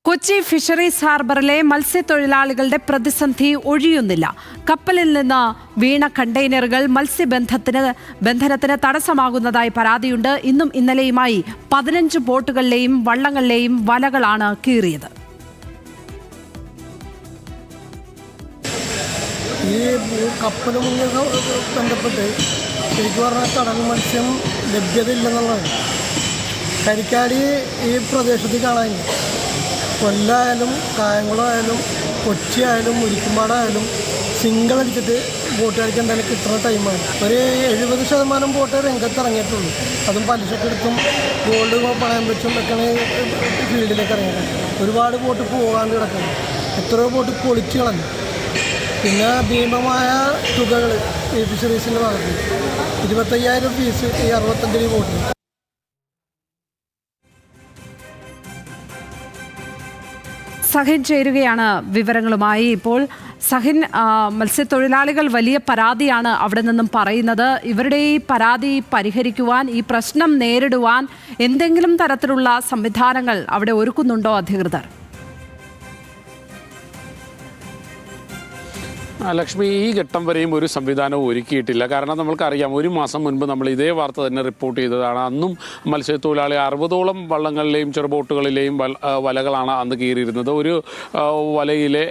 Kochi fisheries ഹാർബറിലെ മത്സ്യത്തൊഴിലാളികളുടെ പ്രതിസന്ധി ഒഴിയുന്നില്ല. കപ്പലിൽ നിന്ന് വീണ കണ്ടെയ്നറുകൾ ബന്ധനത്തിന് തടസ്സമാകുന്നതായി പരാതിയുണ്ട്. ഇന്നും ഇന്നലെയുമായി 15 ബോട്ടുകളിലെയും വള്ളങ്ങളിലെയും വലകളാണ് കീറിയത്. ഈ കപ്പലുമായി ബന്ധപ്പെട്ട് ശരിക്കും പറഞ്ഞാൽ കടൽ മത്സ്യം ലഭ്യതയില്ലെന്നുള്ളതാണ്. കരിക്കാടി ഈ പ്രദേശത്ത് കാണാനില്ല. കൊല്ലായാലും കായംകുളമായാലും കൊച്ചിയായാലും മുരിക്കുംപാടായാലും സിംഗിൾ അടിച്ചിട്ട് ബോട്ടുകാർക്ക് എന്തായാലും കിട്ടുന്ന ടൈമാണ്. ഒരു 70% ബോട്ട് രംഗത്തിറങ്ങിയിട്ടുള്ളൂ. അതും പലിശക്കെടുത്തും ഗോൾഡ് പണയം വെച്ചും ഒക്കെയാണ് ഫീൽഡിലേക്ക് ഇറങ്ങിയത്. ഒരുപാട് ബോട്ട് പോകാണ്ട് കിടക്കുന്നു. എത്രയോ ബോട്ട് പൊളിച്ച് കളഞ്ഞു. പിന്നെ ഭീമമായ തുകകൾ ഈ ഫിഷറീസിൻ്റെ ഭാഗത്ത് 25,000 ഫീസ് ഈ 65 ബോട്ടിന്. സഹിൻ ചേരുകയാണ് വിവരങ്ങളുമായി. ഇപ്പോൾ സഹിൻ, മത്സ്യത്തൊഴിലാളികൾ വലിയ പരാതിയാണ് അവിടെ നിന്നും പറയുന്നത്. ഇവരുടെ ഈ പരാതി പരിഹരിക്കുവാൻ, ഈ പ്രശ്നം നേരിടുവാൻ എന്തെങ്കിലും തരത്തിലുള്ള സംവിധാനങ്ങൾ അവിടെ ഒരുക്കുന്നുണ്ടോ അധികൃതർ? ലക്ഷ്മി, ഈ ഘട്ടം വരെയും ഒരു സംവിധാനവും ഒരുക്കിയിട്ടില്ല. കാരണം നമ്മൾക്കറിയാം, ഒരു മാസം മുൻപ് നമ്മൾ ഇതേ വാർത്ത തന്നെ റിപ്പോർട്ട് ചെയ്തതാണ്. അന്നും മത്സ്യത്തൊഴിലാളി 60ഓളം വള്ളങ്ങളിലെയും ചെറുബോട്ടുകളിലെയും വലകളാണ് അന്ന് കീറിയിരുന്നത്. ഒരു വലയിലെ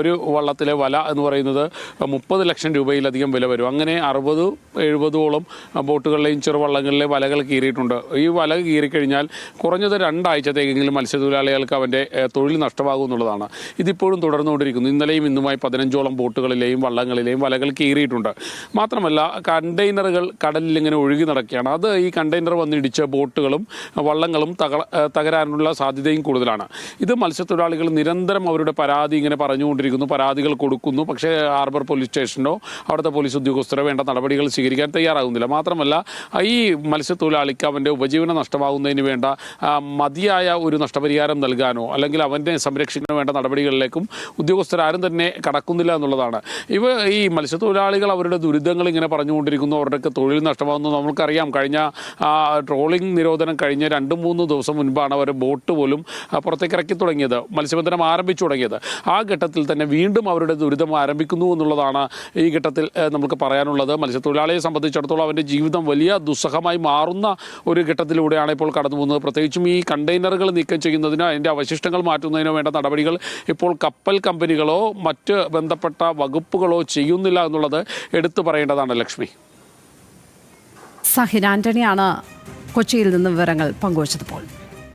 ഒരു വള്ളത്തിലെ വല എന്ന് പറയുന്നത് 30 ലക്ഷം രൂപയിലധികം വില വരും. അങ്ങനെ 60-70ഓളം ബോട്ടുകളിലെയും ചെറുവള്ളങ്ങളിലെ വലകൾ കീറിയിട്ടുണ്ട്. ഈ വല കീറിക്കഴിഞ്ഞാൽ കുറഞ്ഞത് 2 ആഴ്ചത്തേക്കെങ്കിലും മത്സ്യത്തൊഴിലാളികൾക്ക് അവൻ്റെ തൊഴിൽ നഷ്ടമാകും എന്നുള്ളതാണ്. ഇതിപ്പോഴും തുടർന്നുകൊണ്ടിരിക്കുന്നു. ഇന്നലെയും ഇന്നുമായി 15ഓളം ബോട്ടുകളിൽ വള്ളങ്ങളിലെയും വലകൾ കീറിയിട്ടുണ്ട്. മാത്രമല്ല, കണ്ടെയ്നറുകൾ കടലിൽ ഇങ്ങനെ ഒഴുകി നടക്കുകയാണ്. അത് ഈ കണ്ടെയ്നർ വന്നിടിച്ച് ബോട്ടുകളും വള്ളങ്ങളും തകരാനുള്ള സാധ്യതയും കൂടുതലാണ്. ഇത് മത്സ്യത്തൊഴിലാളികൾ നിരന്തരം അവരുടെ പരാതി ഇങ്ങനെ പറഞ്ഞുകൊണ്ടിരിക്കുന്നു, പരാതികൾ കൊടുക്കുന്നു. പക്ഷേ ഹാർബർ പോലീസ് സ്റ്റേഷനോ അവിടുത്തെ പോലീസ് ഉദ്യോഗസ്ഥരോ വേണ്ട നടപടികൾ സ്വീകരിക്കാൻ തയ്യാറാകുന്നില്ല. മാത്രമല്ല, ഈ മത്സ്യത്തൊഴിലാളിക്ക് അവൻ്റെ ഉപജീവനം നഷ്ടമാകുന്നതിന് വേണ്ട മതിയായ ഒരു നഷ്ടപരിഹാരം നൽകാനോ അല്ലെങ്കിൽ അവൻ്റെ സംരക്ഷണത്തിന് വേണ്ട നടപടികളിലേക്കും ഉദ്യോഗസ്ഥരാരും തന്നെ കടക്കുന്നില്ല എന്നുള്ളതാണ്. ഈ മത്സ്യത്തൊഴിലാളികൾ അവരുടെ ദുരിതങ്ങൾ ഇങ്ങനെ പറഞ്ഞുകൊണ്ടിരിക്കുന്നു. അവരുടെയൊക്കെ തൊഴിൽ നഷ്ടമാകുന്നു. നമുക്കറിയാം, കഴിഞ്ഞ ട്രോളിംഗ് നിരോധനം കഴിഞ്ഞ 2-3 ദിവസം മുൻപാണ് അവർ ബോട്ട് പോലും പുറത്തേക്ക് ഇറക്കി തുടങ്ങിയത്, മത്സ്യബന്ധനം ആരംഭിച്ചു തുടങ്ങിയത്. ആ ഘട്ടത്തിൽ തന്നെ വീണ്ടും അവരുടെ ദുരിതം ആരംഭിക്കുന്നു എന്നുള്ളതാണ് ഈ ഘട്ടത്തിൽ നമുക്ക് പറയാനുള്ളത്. മത്സ്യത്തൊഴിലാളിയെ സംബന്ധിച്ചിടത്തോളം അവൻ്റെ ജീവിതം വലിയ ദുസ്സഹമായി മാറുന്ന ഒരു ഘട്ടത്തിലൂടെയാണ് ഇപ്പോൾ കടന്നു പോകുന്നത്. പ്രത്യേകിച്ചും ഈ കണ്ടെയ്നറുകൾ നീക്കം ചെയ്യുന്നതിനോ അതിൻ്റെ അവശിഷ്ടങ്ങൾ മാറ്റുന്നതിനോ വേണ്ട നടപടികൾ ഇപ്പോൾ കപ്പൽ കമ്പനികളോ മറ്റ് ബന്ധപ്പെട്ട വകുപ്പുകളോ ചെയ്യുന്നില്ല എന്നുള്ളത് എടുത്തു പറയേണ്ടതാണ്. ലക്ഷ്മി, സഹിൻ ആന്റണിയാണ് കൊച്ചിയിൽ നിന്ന് വിവരങ്ങൾ പങ്കുവച്ചത്.